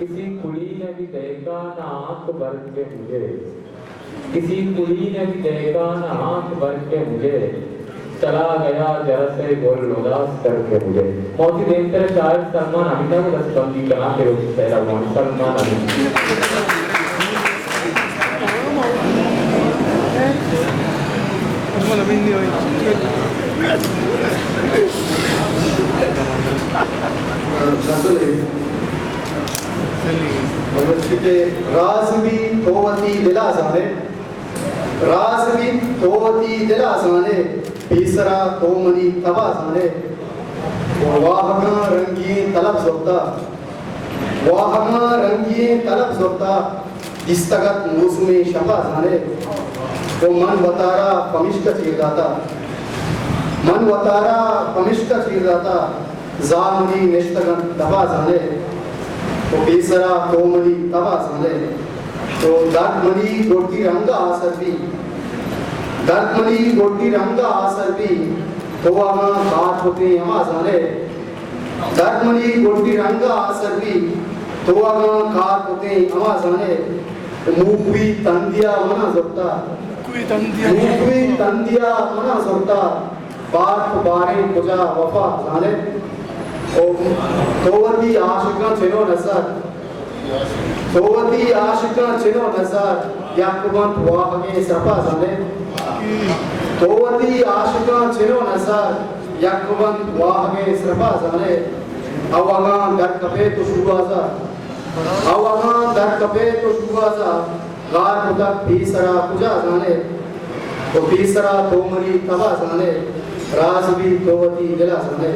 किसी कुली ने भी देखा ना आंख भर के मुझे, किसी कुली ने भी देखा ना आंख भर के मुझे, चला गया जरा से गोल उदास करके मुझे। मौती देवतर शायर सलमान अमिताभ बच्चन की कला के रूप से सलमान राज़बी तोवती दिलासाने, राज़बी तोवती दिलासाने, पीसरा तोमनी तबासाने, वाहगा रंगी तलब जोता, वाहगा रंगी तलब जोता, दिस्तगत मौसमी शफासाने, वो मन वतारा पमिश्क चीरदाता, मन वतारा पमिश्क चीरदाता, जामनी निश्तगत तबासाने, तो पीसरा तोमनी तबासाने, तो दर्दमनी गोटी रंगा आसरबी, दर्दमनी गोटी रंगा आसरबी, तो आना काट होते आमाज़ाने, दर्दमनी गोटी रंगा आसरबी, तो आना काट होते आमाज़ाने, मुकुई तंदिया मना जोता, मुकुई तंदिया मना जोता, बात बारे कुजा वफा जाने, तोवती आशिका चलो नज़र, तोवती आशिका चलो नज़र, याकुबन वाक़े सफा जाने, तोवती आशिका चलो नज़र, याकुबन वाक़े सफा जाने, अवागां दर कपे तो शुआज़ा, अवागां दर कपे तो शुआज़ा, गार मुतक पीसरा कुजा जाने, तो पीसरा तोमरी तबा जाने, राज़बी तोवती दिला जाने,